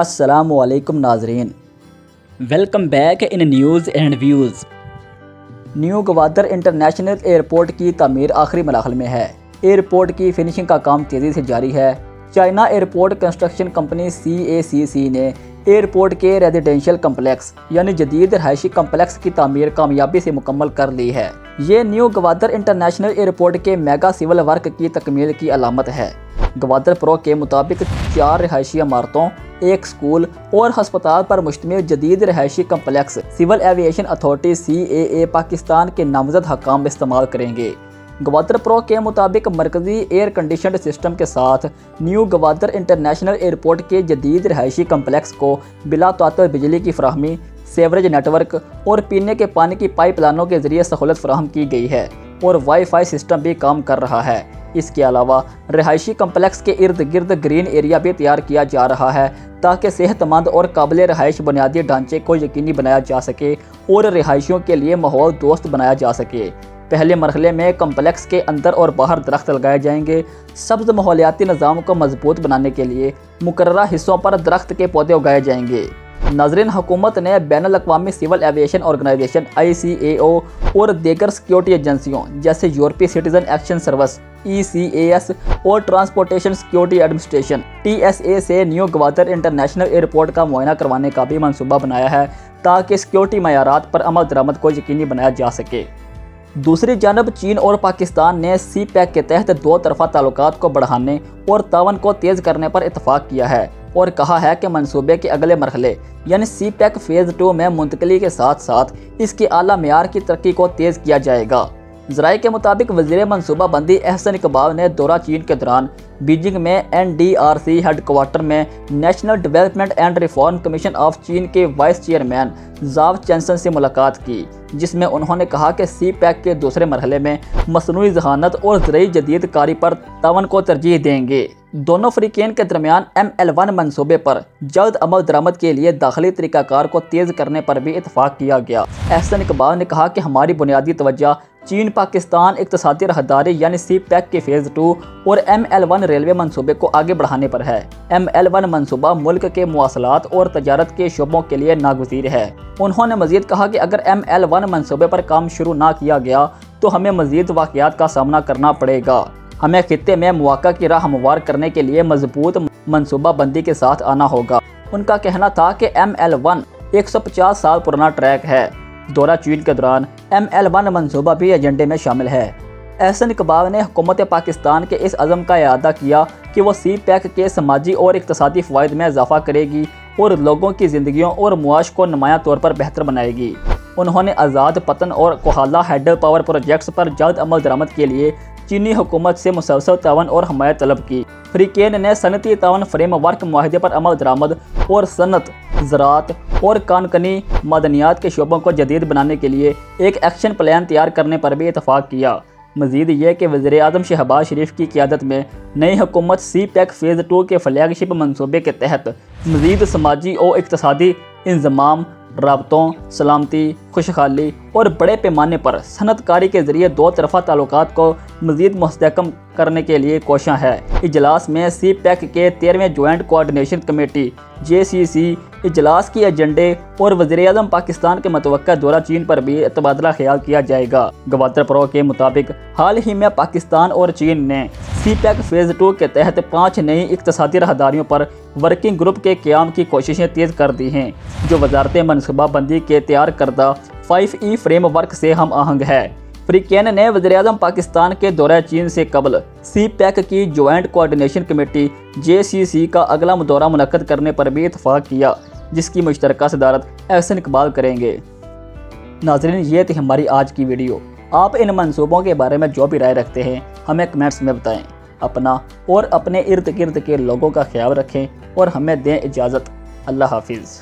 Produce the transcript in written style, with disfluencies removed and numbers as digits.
السلام علیکم ناظرین، welcome back in news and views. New Gwadar international airport کی تعمیر آخری مراحل میں ہے۔ ایئرپورٹ کی فنشنگ کا کام تیزی سے جاری ہے۔ China airport construction company CACC نے ایئرپورٹ کے ریزیڈینشیل کمپلیکس یعنی جدید رہائشی کمپلیکس کی تعمیر کامیابی سے مکمل کر لی ہے۔ یہ نیو گوادر انٹرنیشنل ایئرپورٹ کے میگا سول ورک کی تکمیل کی علامت ہے۔ گوادر پرو کے مطابق 4 رہائشی عمارتوں، 1 اسکول اور ہسپتال پر مشتمل جدید رہائشی complex civil aviation authority CAA Pakistan کے نامزد حکام استعمال کریں گے۔ گوادر پرو کے مطابق مرکزی ایئر کنڈیشنڈ سسٹم کے ساتھ نیو گوادر انٹرنیشنل ایئرپورٹ کے جدید رہائشی کمپلیکس کو بلا تعطل بجلی کی فراہمی، سیوریج نیٹ ورک اور پینے کے پانی کی پائپ لائنوں کے ذریعے سہولت فراہم کی گئی ہے اور وائی فائی سسٹم بھی کام کر رہا ہے۔ اس کے علاوہ رہائشی کمپلیکس کے ارد گرد گرین ایریا بھی تیار کیا جا رہا ہے تاکہ صحت مند اور قابل رہائش بنیادی ڈھانچے کو یقینی بنایا جا سکے اور رہائشیوں کے لیے ماحول دوست بنایا جا سکے۔ پہلے مرحلے میں کمپلیکس کے اندر اور باہر درخت لگائے جائیں گے۔ سبز ماحولیاتی نظام کو مضبوط بنانے کے لیے مقررہ حصوں پر درخت کے پودے اگائے جائیں گے۔ ناظرین، حکومت نے بین الاقوامی سول ایویشن آرگنائزیشن ICAO اور دیگر سیکیورٹی ایجنسیوں جیسے یورپی سٹیزن ایکشن سروس ECAS اور ٹرانسپورٹیشن سیکیورٹی ایڈمنسٹریشن TSA سے نیو گوادر انٹرنیشنل ایئرپورٹ کا معائنہ کروانے کا بھی منصوبہ بنایا ہے تاکہ سیکیورٹی معیارات پر عمل درآمد کو یقینی بنایا جا سکے۔ دوسری جانب چین اور پاکستان نے CPEC کے تحت 2 طرفہ تعلقات کو بڑھانے اور تعاون کو تیز کرنے پر اتفاق کیا ہے اور کہا ہے کہ منصوبے کے اگلے مرحلے یعنی CPEC فیز 2 میں منتقلی کے ساتھ ساتھ اس کی اعلیٰ معیار کی ترقی کو تیز کیا جائے گا۔ ذرائع کے مطابق وزیر منصوبہ بندی احسن اقبال نے دورہ چین کے دوران بیجنگ میں NDRC ہیڈ کوارٹر میں national development and reform commission of چین کے وائس چیئرمین زاو چینسن سے ملاقات کی، جس میں انہوں نے کہا کہ CPEC کے دوسرے مرحلے میں مصنوعی ذہانت اور زرعی جدید کاری پر تعاون کو ترجیح دیں گے۔ دونوں فریقین کے درمیان ML1 منصوبے پر جلد عمل درآمد کے لیے داخلی طریقہ کار کو تیز کرنے پر بھی اتفاق کیا گیا۔ احسن اقبال نے کہا کہ ہماری بنیادی توجہ چین پاکستان اقتصادی راہداری یعنی CPEC کے فیز 2 اور ML1 ریلوے منصوبے کو آگے بڑھانے پر ہے۔ ML1 منصوبہ ملک کے مواصلات اور تجارت کے شعبوں کے لیے ناگزیر ہے۔ انہوں نے مزید کہا کہ اگر ML1 منصوبے پر کام شروع نہ کیا گیا تو ہمیں مزید واقعات کا سامنا کرنا پڑے گا۔ ہمیں خطے میں مواقع کی راہ ہموار کرنے کے لیے مضبوط منصوبہ بندی کے ساتھ آنا ہوگا۔ ان کا کہنا تھا کہ ML1 150 سال پرانا ٹریک ہے۔ دورہ چین کے دوران ML1 منصوبہ بھی ایجنڈے میں شامل ہے۔ احسن اقبال نے حکومت پاکستان کے اس عزم کا اعادہ کیا کہ وہ CPEC کے سماجی اور اقتصادی فوائد میں اضافہ کرے گی اور لوگوں کی زندگیوں اور معاش کو نمایاں طور پر بہتر بنائے گی۔ انہوں نے آزاد پتن اور کوہالہ ہائیڈل پاور پروجیکٹس پر جلد عمل درآمد کے لیے چینی حکومت سے مسلسل تعاون اور حمایت طلب کی۔ فریقین نے صنعتی تعاون فریم ورک معاہدے پر عمل درآمد اور صنعت، زراعت اور کان کنی معدنیات کے شعبوں کو جدید بنانے کے لیے ایک ایکشن پلان تیار کرنے پر بھی اتفاق کیا۔ مزید یہ کہ وزیر اعظم شہباز شریف کی قیادت میں نئی حکومت CPEC فیز 2 کے فلیگ شپ منصوبے کے تحت مزید سماجی اور اقتصادی انضمام، رابطوں، سلامتی، خوشحالی اور بڑے پیمانے پر صنعت کاری کے ذریعے 2 طرفہ تعلقات کو مزید مستحکم کرنے کے لیے کوشاں ہے۔ اجلاس میں CPEC کے 13ویں جوائنٹ کوآرڈینیشن کمیٹی JCC اجلاس کی ایجنڈے اور وزیر اعظم پاکستان کے متوقع دورہ چین پر بھی تبادلہ خیال کیا جائے گا۔ گوادر پرو کے مطابق حال ہی میں پاکستان اور چین نے CPEC فیز 2 کے تحت 5 نئی اقتصادی راہداریوں پر ورکنگ گروپ کے قیام کی کوششیں تیز کر دی ہیں، جو وزارت منصوبہ بندی کے تیار کردہ 5E فریم ورک سے ہم آہنگ ہے۔ فریقین نے وزیر اعظم پاکستان کے دورہ چین سے قبل CPEC کی جوائنٹ کوآرڈینیشن کمیٹی JCC کا اگلا دورہ منعقد کرنے پر بھی اتفاق کیا، جس کی مشترکہ صدارت احسن اقبال کریں گے۔ ناظرین، یہ تھی ہماری آج کی ویڈیو۔ آپ ان منصوبوں کے بارے میں جو بھی رائے رکھتے ہیں ہمیں کمنٹس میں بتائیں۔ اپنا اور اپنے ارد گرد کے لوگوں کا خیال رکھیں اور ہمیں دیں اجازت۔ اللہ حافظ۔